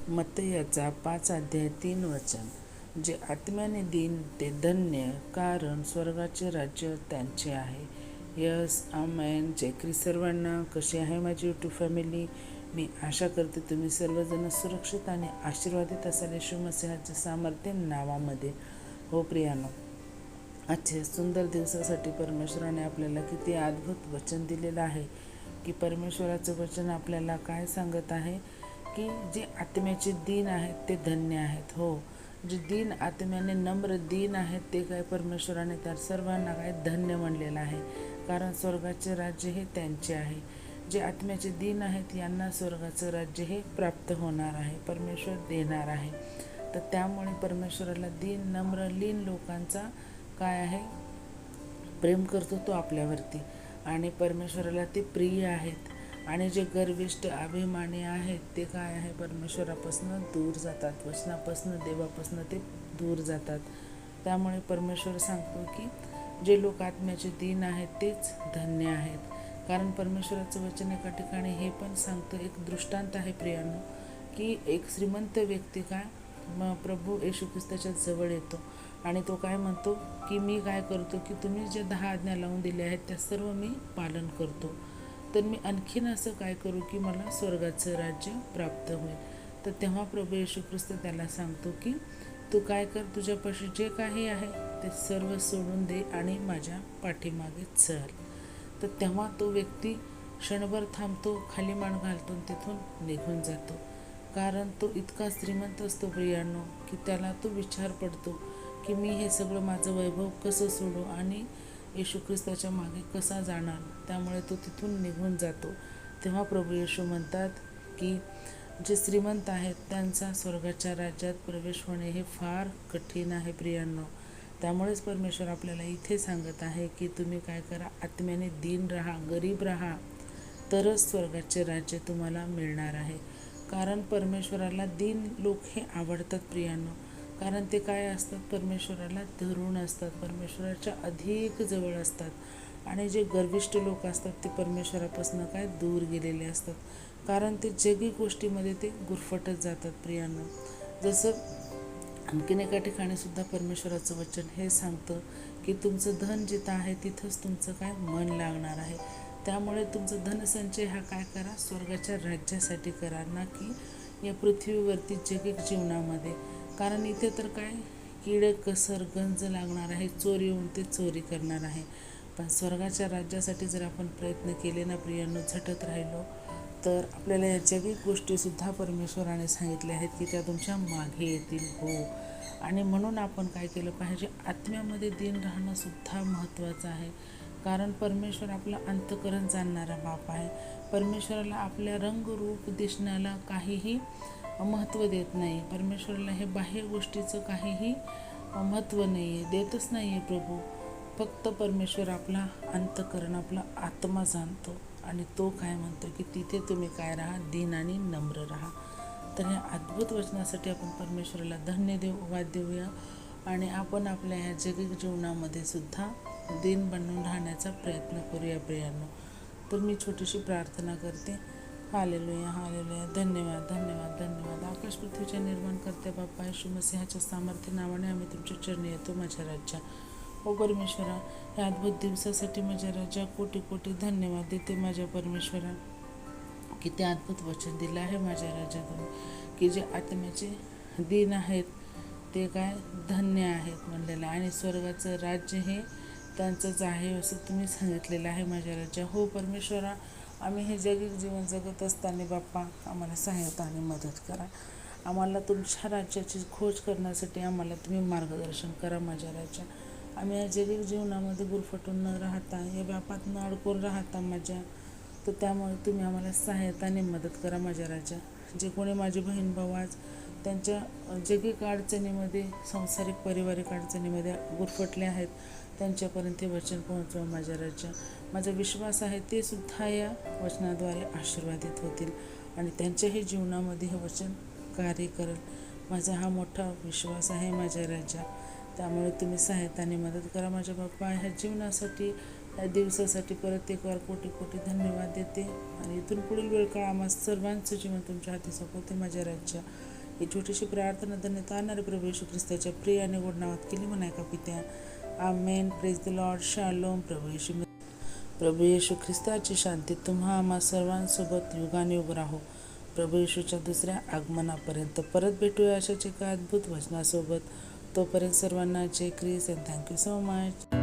मत्तयाचा 5:3 जे आत्म्याने दीन ते धन्य, कारण स्वर्गाचे राज्य त्यांचे आहे. यस, आमेन. जय ख्रिस्त सर्वांना. कशी आहे माझी यूट्यूब फॅमिली? मी आशा करते तुम्ही सर्वजण सुरक्षित आणि आशीर्वादित असाल येशू मसीहाच्या सामर्थ्य नावामध्ये. हो प्रियानो, आजच्या सुंदर दिवसासाठी परमेश्वराने आपल्याला किती अद्भुत वचन दिलेलं आहे की परमेश्वराचं वचन आपल्याला काय सांगत आहे की जे आत्म्याचे दीन आहेत ते धन्य आहेत. हो, जे दीन आत्म्याने नम्र दीन आहेत ते काय परमेश्वराने त्या सर्वांना काय धन्य म्हणलेलं आहे, कारण स्वर्गाचे राज्य हे त्यांचे आहे. जे आत्म्याचे दीन आहेत यांना स्वर्गाचं राज्य हे प्राप्त होणार आहे, परमेश्वर देणार आहे. तर त्यामुळे परमेश्वराला दीन नम्र लीन लोकांचा काय आहे, प्रेम करतो तो आपल्यावरती, आणि परमेश्वराला ते प्रिय आहेत. आणि जे गर्विष्ठ अभिमानी आहेत ते काय आहे, परमेश्वरापासून दूर जातात, वचनापासून देवापासून ते दूर जातात. त्यामुळे परमेश्वर सांगतो की जे लोक आत्म्याचे दीन आहेत तेच धन्य आहेत. कारण परमेश्वराचं वचन एका ठिकाणी हे पण सांगतं, एक दृष्टांत आहे प्रियांनो, की एक श्रीमंत व्यक्ती काय प्रभू येशू ख्रिस्ताच्या जवळ येतो आणि तो काय म्हणतो की मी काय करतो की तुम्ही जे 10 आज्ञा लावून दिल्या आहेत त्या सर्व मी पालन करतो, तर मी आणखीन असं काय करू की मला स्वर्गाचं राज्य प्राप्त होईल. तर तेव्हा प्रभू येशू ख्रिस्त त्याला सांगतो की तू काय कर, तुझ्यापाशी जे काही आहे ते सर्व सोडून दे आणि माझ्या पाठीमागे चल. तर तेव्हा तो व्यक्ती क्षणभर थांबतो, खाली मान घालतो, तिथून निघून जातो. कारण तो इतका श्रीमंत असतो प्रियांनो की त्याला तो विचार पडतो की मी हे सगळं माझं वैभव कसं सोडू आणि येशू ख्रिस्ताच्या मागे कसा जाणार. त्यामुळे तो तिथून निघून जातो. तेव्हा प्रभू येशू म्हणतात की जे श्रीमंत आहेत त्यांचा स्वर्गाच्या राज्यात प्रवेश होणे हे फार कठीण आहे प्रियांनो. त्यामुळेच परमेश्वर आपल्याला इथे सांगत आहे की तुम्ही काय करा, आत्म्याने दीन राहा, गरीब राहा, तरच स्वर्गाचे राज्य तुम्हाला मिळणार आहे. कारण परमेश्वराला दीन लोक हे आवडतात प्रियांनो, कारण ते काय असतात, परमेश्वराला धरून असतात, परमेश्वराच्या अधिक जवळ असतात. आणि जे गर्विष्ठ लोक असतात ते परमेश्वरापासून काय दूर गेलेले असतात, कारण ते जगी गोष्टीमध्ये ते गुरफटत जातात प्रियांनो. जसं आणखीन एका ठिकाणी सुद्धा परमेश्वराचं वचन हे सांगतं की तुमचं धन जिथं आहे तिथंच तुमचं काय मन लागणार आहे. त्यामुळे तुमचं धनसंचय हा काय करा, स्वर्गाच्या राज्यासाठी करा, ना की या पृथ्वीवरती जगिक जीवनामध्ये. कारण इथे तर काय किडे कसर गंज लागणार आहे, चोर येऊन ते चोरी करणार आहे. पण स्वर्गाच्या राज्यासाठी जर आपण प्रयत्न केले ना प्रियांनो, झटत राहिलो, तर आपल्याला या जगिक गोष्टीसुद्धा परमेश्वराने सांगितल्या आहेत की त्या तुमच्या मागे येतील. हो, आणि म्हणून आपण काय केलं पाहिजे, आत्म्यामध्ये दीन राहणंसुद्धा महत्त्वाचं आहे. कारण परमेश्वर आपलं अंतःकरण जाणणारा बाप आहे. परमेश्वराला आपल्या रंगरूप दिसण्याला काहीही महत्त्व देत नाही. परमेश्वराला हे बाह्य गोष्टीचं काहीही महत्त्व नाही आहे, देतच नाही आहे प्रभू. फक्त परमेश्वर आपला अंतःकरण, आपला आत्मा जाणतो, आणि तो काय म्हणतो की तिथे तुम्ही काय राहा, दीन आणि नम्र राहा. तर ह्या अद्भुत वचनासाठी आपण परमेश्वराला धन्यवाद देऊया, आणि आपण आपल्या ह्या जगिक जीवनामध्ये सुद्धा दीन बनून राहण्याचा प्रयत्न करूया प्रियांनो. तर मी छोटीशी प्रार्थना करते. Hallelujah, hallelujah. धन्यवाद, धन्यवाद, धन्यवाद. आकाश पृथ्वीच्या निर्माण करते बाप्पा येशू मसीहाच्या सामर्थ्य नावाने आम्ही तुमच्या चरणी येतो माझ्या राज्या. ओ परमेश्वरा, ह्या अद्भुत दिवसासाठी माझ्या राजा कोटी कोटी धन्यवाद देते माझ्या परमेश्वरा. किती अद्भुत वचन दिलं आहे माझ्या राजा तुम्ही, की जे आत्म्याचे दीन आहेत ते काय धन्य आहेत म्हणलेलं, आणि स्वर्गाचं राज्य हे त्यांचंच आहे असं तुम्ही सांगितलेलं आहे माझ्या राजा. हो परमेश्वरा, आम्ही हे जगिक जीवन जगत असताना बाप्पा आम्हाला सहायता आणि मदत करा. आम्हाला तुमच्या राज्याची खोज करण्यासाठी आम्हाला तुम्ही मार्गदर्शन करा माझ्या राजा. आम्ही या जगिक जीवनामध्ये गुरफटून न राहता, या व्यापात न अडकून राहता माझ्या, तर त्यामुळे तुम्ही आम्हाला सहायता आणि मदत करा माझ्या राजा. जे कोणी माझी बहीण भाऊ आज त्यांच्या जगिक अडचणीमध्ये, सांसारिक पारिवारिक अडचणीमध्ये गुरफटले आहेत, त्यांच्यापर्यंत हे वचन पोहोचवा माझ्या राजा. माझा विश्वास आहे ते सुद्धा या वचनाद्वारे आशीर्वादित होतील आणि त्यांच्याही जीवनामध्ये हे वचन कार्य करेल. माझा हा मोठा विश्वास आहे माझ्या राजा. त्यामुळे तुम्ही सहायता आणि मदत करा माझ्या बाप्पा. ह्या जीवनासाठी, या दिवसासाठी परत एक वार कोटी कोटी धन्यवाद देते आणि इथून पुढील वेळ काळ आम्हा सर्वांचं जीवन तुमच्या हाती सोपवते. माझ्या राज्या ही छोटीशी प्रार्थना धन्यता आणणारे प्रभू येशू ख्रिस्ताच्या प्रिय आणि गोड नावात केली म्हणाय का पित्या. Amen. Praise the Lord. Shalom. प्रभू येशू ख्रिस्ताची शांती तुम्हा आम्हा सर्वांसोबत युगानुयुग राहो. प्रभू येशूच्या दुसऱ्या आगमनापर्यंत परत भेटूया अशाच एका अद्भुत वचनासोबत. तोपर्यंत सर्वांना जय ख्रिस्त अँड थँक्यू सो मच.